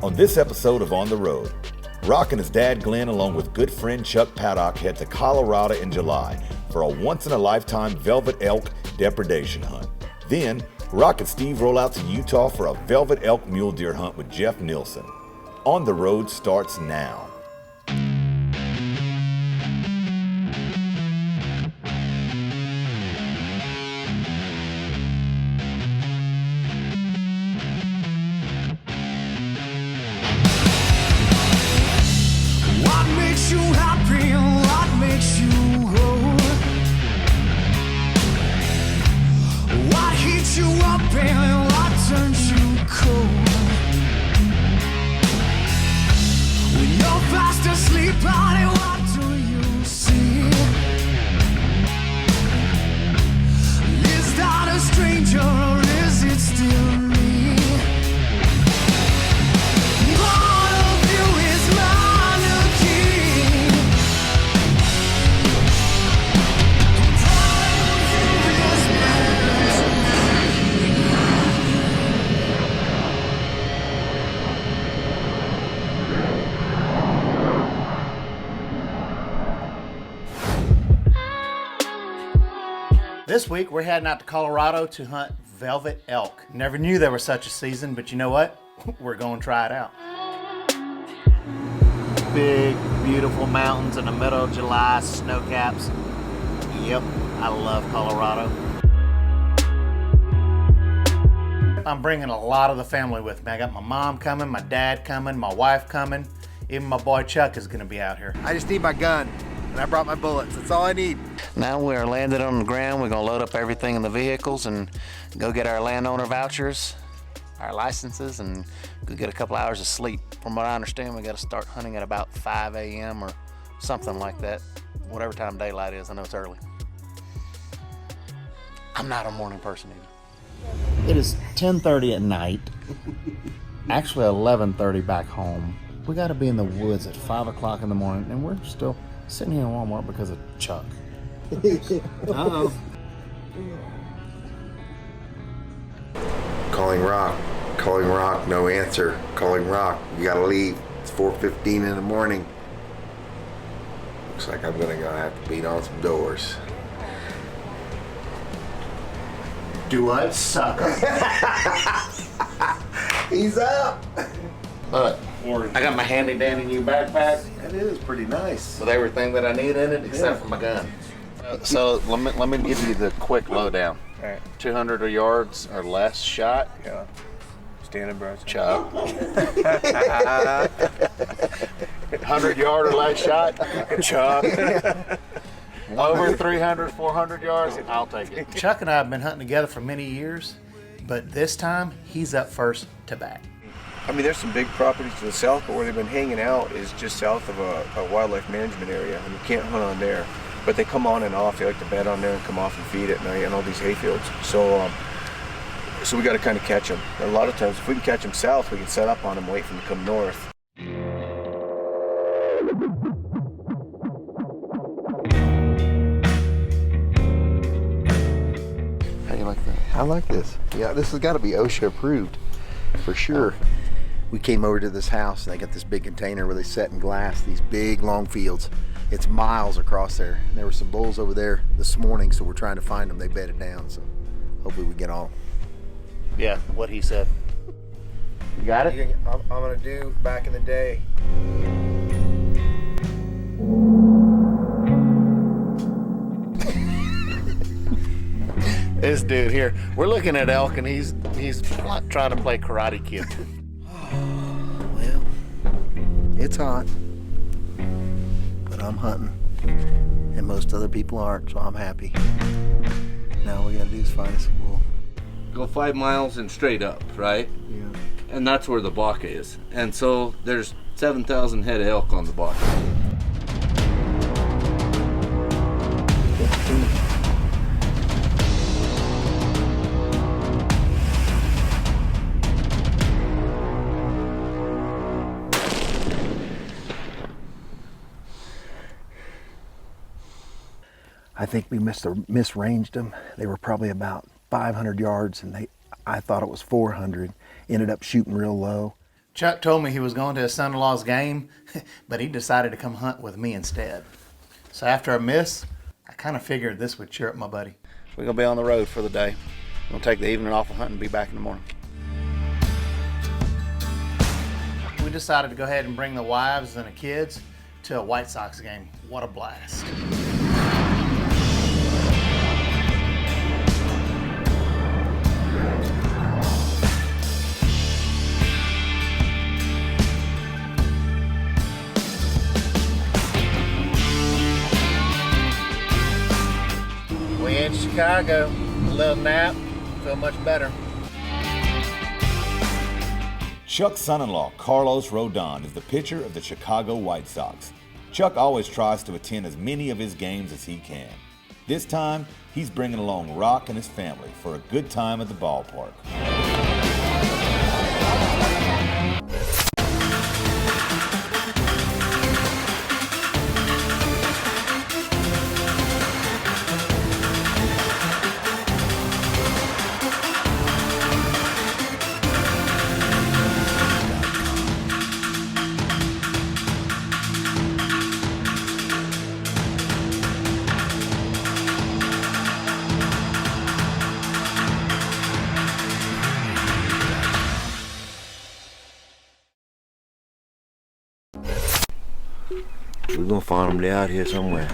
On this episode of On the Road, Rock and his dad Glenn, along with good friend Chuck Paddock, head to Colorado in July for a once-in-a-lifetime velvet elk depredation hunt. Then, Rock and Steve roll out to Utah for a velvet elk mule deer hunt with Jeff Nilsson. On the Road starts now. This week, we're heading out to Colorado to hunt velvet elk. Never knew there was such a season, but you know what? We're going to try it out. Big, beautiful mountains in the middle of July, snow caps. Yep, I love Colorado. I'm bringing a lot of the family with me. I got my mom coming, my dad coming, my wife coming. Even my boy Chuck is going to be out here. I just need my gun, and I brought my bullets. That's all I need. Now we're landed on the ground. We're gonna load up everything in the vehicles and go get our landowner vouchers, our licenses, and go get a couple hours of sleep. From what I understand, we gotta start hunting at about 5 a.m. or something like that. Whatever time daylight is, I know it's early. I'm not a morning person either. It is 10:30 at night, actually 11:30 back home. We gotta be in the woods at 5 o'clock in the morning, and we're still sitting here in Walmart because of Chuck. Uh-oh. Calling Rock, no answer. Calling Rock, you gotta leave. It's 4:15 in the morning. Looks like I'm gonna have to beat on some doors. Do what, sucker? He's up! Look, I got my handy dandy new backpack That is pretty nice. with everything that I need in it except for my gun. So let me give you the quick lowdown. All right. 200 yards or less shot. Yeah. Standing bro. Chuck. 100 yard or less shot. Chuck. Over 300, 400 yards. I'll take it. Chuck and I have been hunting together for many years, but this time he's up first to bat. I mean, there's some big properties to the south, but where they've been hanging out is just south of a wildlife management area, and you can't hunt on there. But they come on and off. They like to bed on there and come off and feed at night on all these hayfields. So we got to kind of catch them. And a lot of times, if we can catch them south, we can set up on them, wait for them to come north. How do you like that? I like this. Yeah, this has got to be OSHA approved, for sure. We came over to this house, and they got this big container where they set in glass these big, long fields. It's miles across there. And there were some bulls over there this morning, so we're trying to find them. They bedded down, so hopefully we get on. Yeah, what he said. You got it? I'm going to do back in the day. This dude here, we're looking at elk and he's trying to play Karate Kid. Well, it's hot, but I'm hunting, and most other people aren't, so I'm happy. Now all we gotta do is find us a bull. Go 5 miles and straight up, right? Yeah. And that's where the Baca is. And so there's 7,000 head of elk on the Baca. I think we misranged them. They were probably about 500 yards, and I thought it was 400. Ended up shooting real low. Chuck told me he was going to his son-in-law's game, but he decided to come hunt with me instead. So after a miss, I kind of figured this would cheer up my buddy. We're going to be on the road for the day. We're going to take the evening off of hunting and be back in the morning. We decided to go ahead and bring the wives and the kids to a White Sox game. What a blast. We in Chicago. A little nap. Feel much better. Chuck's son-in-law, Carlos Rodon, is the pitcher of the Chicago White Sox. Chuck always tries to attend as many of his games as he can. This time, he's bringing along Rock and his family for a good time at the ballpark. We're gonna find them. They're out here somewhere.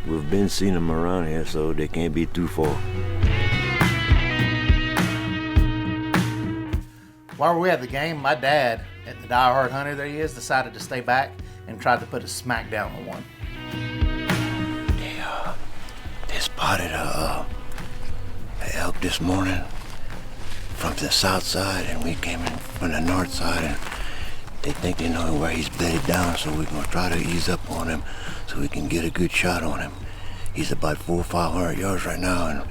We've been seeing them around here, so they can't be too far. While we were at the game, my dad, at the diehard hunter that he is, decided to stay back and tried to put a smack down on one. They spotted a elk this morning from the south side, and we came in from the north side, and they think they know where he's bedded down, so we're gonna try to ease up on him so we can get a good shot on him. He's about 400 or 500 yards right now, and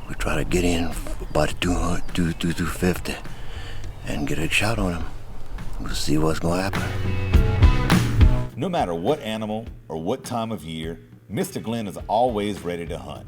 we try to get in about 250 and get a shot on him. We'll see what's gonna happen. No matter what animal or what time of year, Mr. Glenn is always ready to hunt.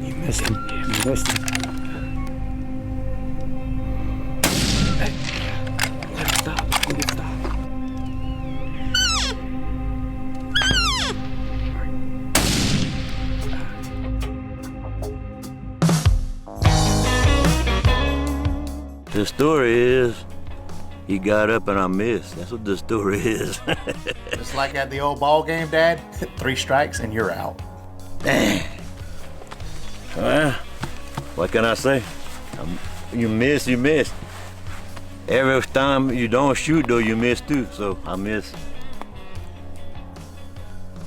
You missed him. You missed him. Hey, let him stop. Let him stop. The story is, he got up and I missed. That's what the story is. Just like at the old ball game, Dad, 3 strikes and you're out. Dang. Well, what can I say? You miss, you miss. Every time you don't shoot, though, you miss too. So I missed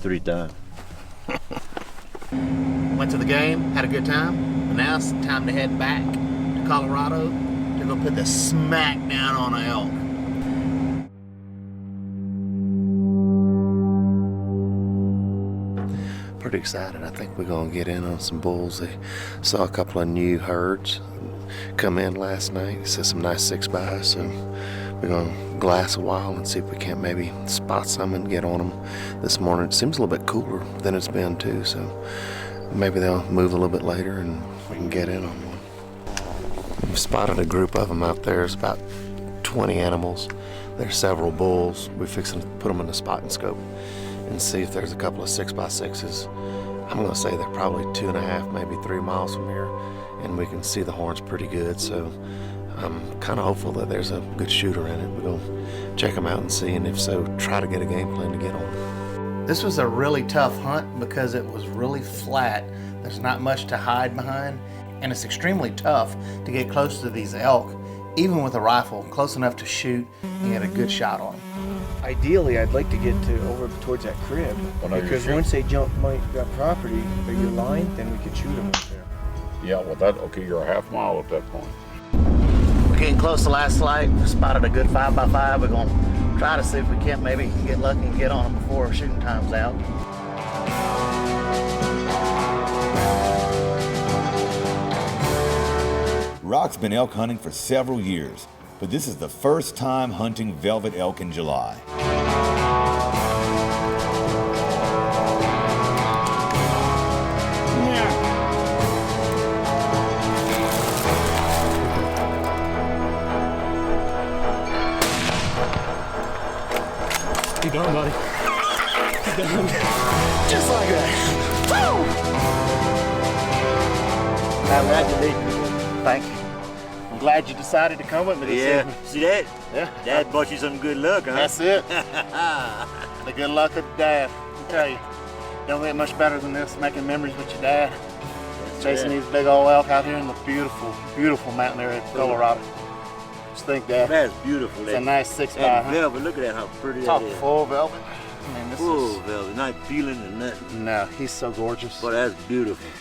3 times. Went to the game, had a good time, but now it's time to head back to Colorado to go put the smack down on an elk. Pretty excited. I think we're gonna get in on some bulls. They saw a couple of new herds come in last night. They said some nice 6x, so we're gonna glass a while and see if we can't maybe spot some and get on them this morning. It seems a little bit cooler than it's been too, so maybe they'll move a little bit later and we can get in on one. We've spotted a group of them out there. It's about 20 animals. There's several bulls. We're fixing to put them in the spotting scope and see if there's a couple of 6x6s. I'm gonna say they're probably 2.5, maybe 3 miles from here, and we can see the horns pretty good, so I'm kind of hopeful that there's a good shooter in it. We're gonna check them out and see, and if so, try to get a game plan to get on. This was a really tough hunt because it was really flat. There's not much to hide behind, and it's extremely tough to get close to these elk, even with a rifle, close enough to shoot and get a good shot on them. Ideally, I'd like to get to over towards that crib, because once they jump that property or your line, then we could shoot them up there. Yeah, well, okay, you're a half mile at that point. We're getting close to last light. We spotted a good 5x5. We're gonna try to see if we can't maybe get lucky and get on them before shooting time's out. Rock's been elk hunting for several years, but this is the first time hunting velvet elk in July. You done, buddy? You done? Just like that. Woo! Congratulations. Thank you. I'm glad you decided to come with me this evening. See that? Yeah. Dad brought you some good luck, huh? That's it. The good luck of Dad. I tell you, don't get much better than this, making memories with your dad. Chasing these big old elk out here in the beautiful, beautiful mountain area of Colorado. Just think, Dad. That's beautiful. It's a nice 6x. That velvet, look at that, how pretty Top that is. full velvet. I mean, this Full is... velvet, not peeling or nothing. No, he's so gorgeous. But that's beautiful.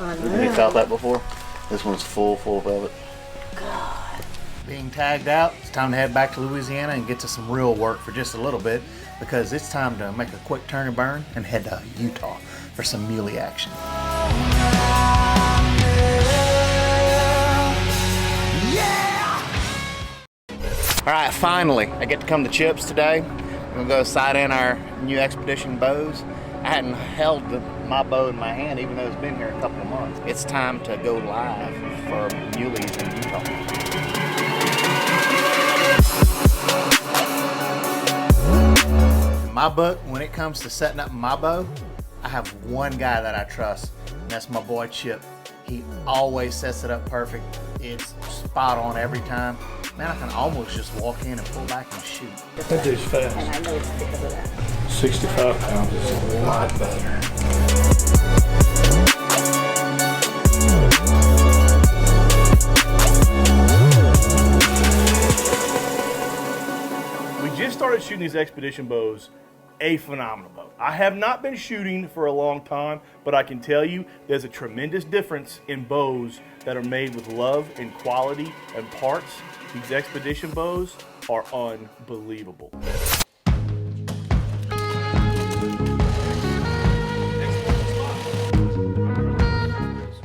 Have you felt that before? This one's full velvet. Being tagged out, it's time to head back to Louisiana and get to some real work for just a little bit, because it's time to make a quick turn and burn and head to Utah for some muley action. All right, finally, I get to come to Chips today. We're gonna go sight in our new Expedition bows. I hadn't held my bow in my hand, even though it's been here a couple of months. It's time to go live for muleys in Utah. In my book, when it comes to setting up my bow, I have one guy that I trust, and that's my boy Chip. He always sets it up perfect. It's spot on every time. Man, I can almost just walk in and pull back and shoot. That dude's fast. And I know it's because of that. 65 pounds is a lot better. We just started shooting these Expedition bows. A phenomenal bow. I have not been shooting for a long time, but I can tell you there's a tremendous difference in bows that are made with love and quality and parts. These Expedition bows are unbelievable.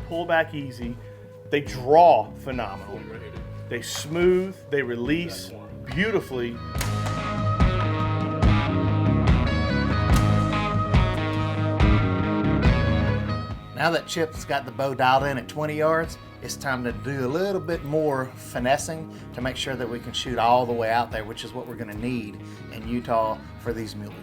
Pull back easy. They draw phenomenal. They smooth, they release beautifully. Now that Chip's got the bow dialed in at 20 yards, it's time to do a little bit more finessing to make sure that we can shoot all the way out there, which is what we're going to need in Utah for these muley.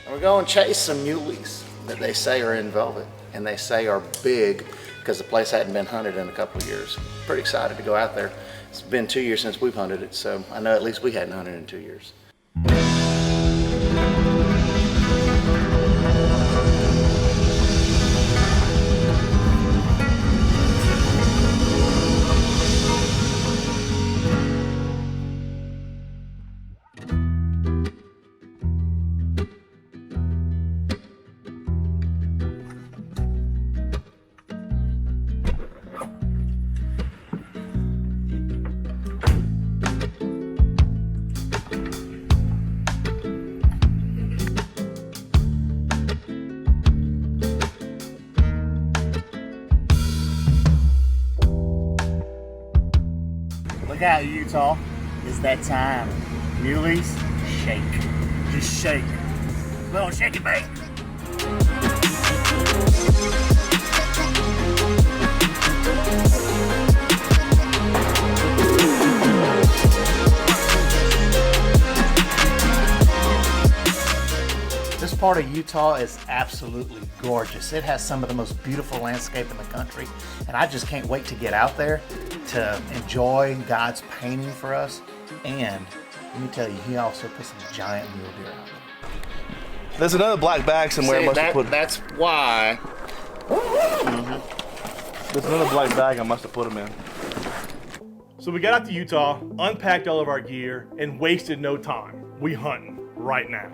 We're going to chase some muleys that they say are in velvet, and they say are big because the place hadn't been hunted in a couple of years. Pretty excited to go out there. It's been 2 years since we've hunted it, so I know at least we hadn't hunted in 2 years. Look out, Utah. It's that time. Muleys, shake. Just shake. Little shake it, bake. This part of Utah is absolutely gorgeous. It has some of the most beautiful landscape in the country, and I just can't wait to get out there to enjoy God's painting for us and Let me tell you, he also put some giant mule deer out there. There's another black bag somewhere. See, I must have put. that's why. There's another black bag I must have put them in. So we got out to Utah, unpacked all of our gear, and wasted no time. We hunting right now.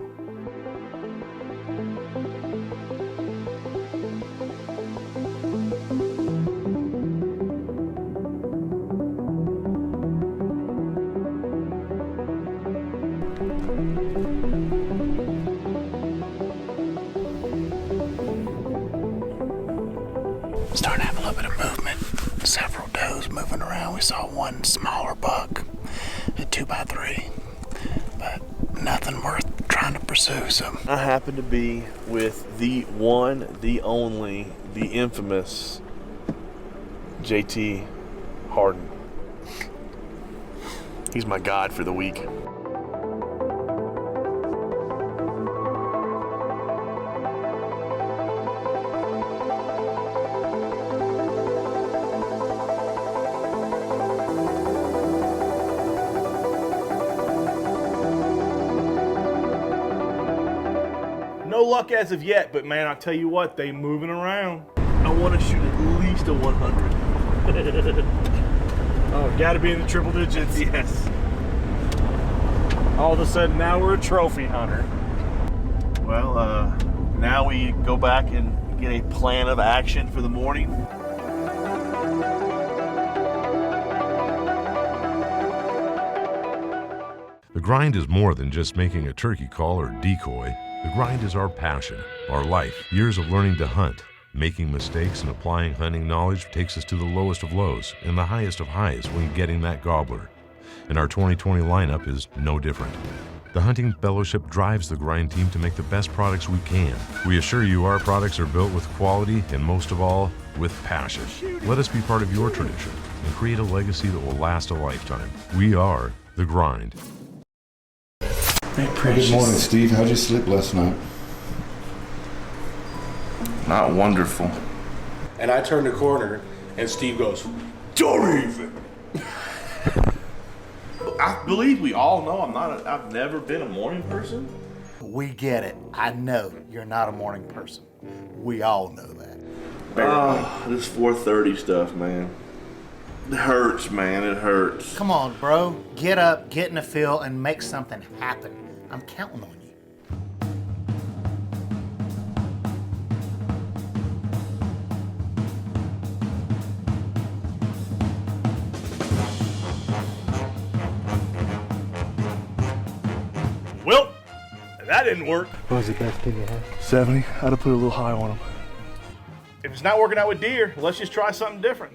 Starting to have a little bit of movement. Several does moving around. We saw one smaller buck, a 2x3, but nothing worth trying to pursue. So I happen to be with the one, the only, the infamous JT Harden. He's my god for the week. No luck as of yet, but man, I tell you what, they moving around. I want to shoot at least a 100. Oh, gotta be in the triple digits. Yes. All of a sudden, now we're a trophy hunter. Well, now we go back and get a plan of action for the morning. The grind is more than just making a turkey call or decoy. The grind is our passion, our life. Years of learning to hunt, making mistakes and applying hunting knowledge takes us to the lowest of lows and the highest of highs when getting that gobbler. And our 2020 lineup is no different. The Hunting Fellowship drives the grind team to make the best products we can. We assure you our products are built with quality and most of all, with passion. Let us be part of your tradition and create a legacy that will last a lifetime. We are the grind. Good morning, Steve. How'd you sleep last night? Not wonderful. And I turn the corner, and Steve goes, "Don't even." I believe we all know I've never been a morning person. We get it. I know you're not a morning person. We all know that. This 4:30 stuff, man. It hurts, man. It hurts. Come on, bro. Get up, get in the field, and make something happen. I'm counting on you. Well, that didn't work. What was the best pig you had? 70. I'd have put a little high on them. If it's not working out with deer, let's just try something different.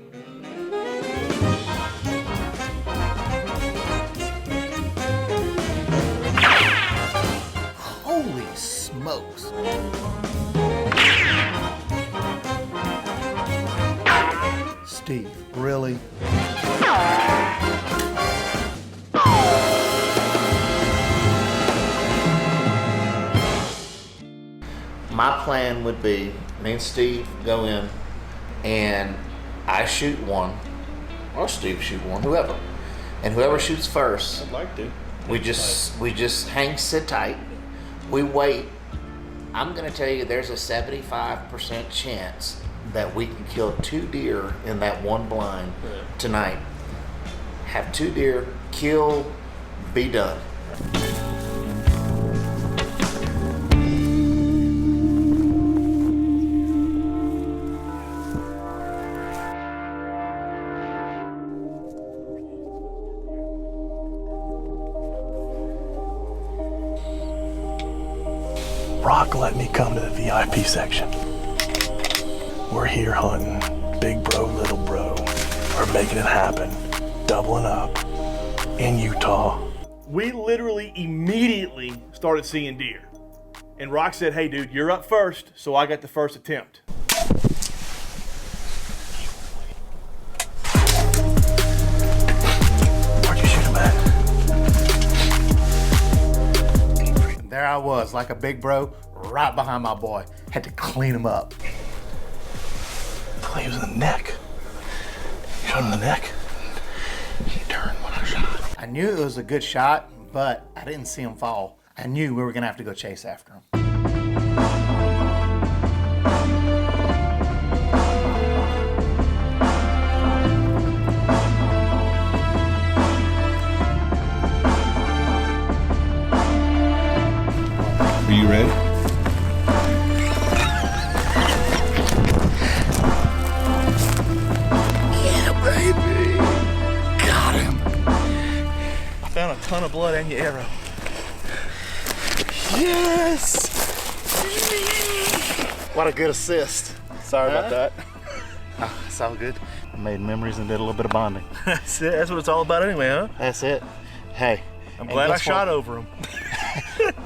Holy smokes. Steve, really? my plan would be, me and Steve go in and I shoot one, or Steve shoot one, whoever. And whoever shoots first, I'd like to. We just hang, sit tight. We wait. I'm gonna tell you, there's a 75% chance that we can kill 2 deer in that one blind tonight. Have 2 deer, kill, be done. Rock let me come to the VIP section. We're here hunting, big bro, little bro. We're making it happen, doubling up in Utah. We literally immediately started seeing deer. And Rock said, hey dude, you're up first, so I got the first attempt. Where'd you shoot him at? There I was, like a big bro, right behind my boy. Had to clean him up. He was in the neck. You shot him in the neck? He turned when I shot. I knew it was a good shot, but I didn't see them fall. I knew we were gonna have to go chase after them. Are you ready? Yeah, baby. Got him. I found a ton of blood and your arrow. Yes! What a good assist. Sorry about that. Oh, it's all good. I made memories and did a little bit of bonding. That's it. That's what it's all about anyway, huh? That's it. Hey. I'm glad I shot over him.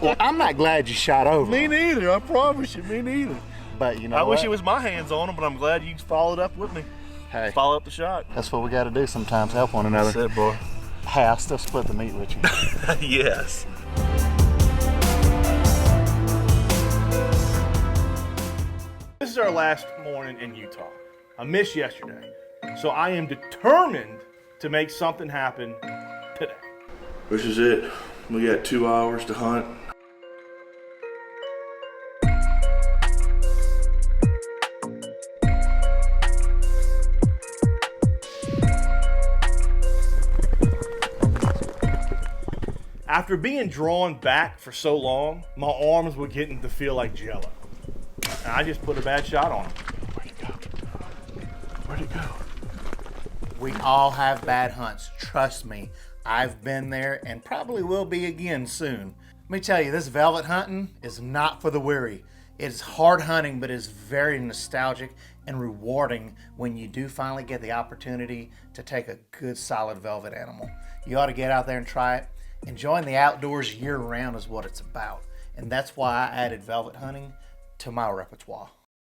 Well, I'm not glad you shot over him. Me neither. I promise you. Me neither. But you know I wish it was my hands on him, but I'm glad you followed up with me. Hey. Follow up the shot. That's what we got to do sometimes. Help one another. That's it, boy. Hey, I'll still split the meat with you. Yes. This is our last morning in Utah. I missed yesterday, so I am determined to make something happen today. This is it. We got 2 hours to hunt. After being drawn back for so long, my arms were getting to feel like jello. And I just put a bad shot on him. Where'd it go? Where'd it go? We all have bad hunts. Trust me. I've been there and probably will be again soon. Let me tell you, this velvet hunting is not for the weary. It's hard hunting, but it's very nostalgic and rewarding when you do finally get the opportunity to take a good, solid velvet animal. You ought to get out there and try it. Enjoying the outdoors year-round is what it's about. And that's why I added velvet hunting to my repertoire.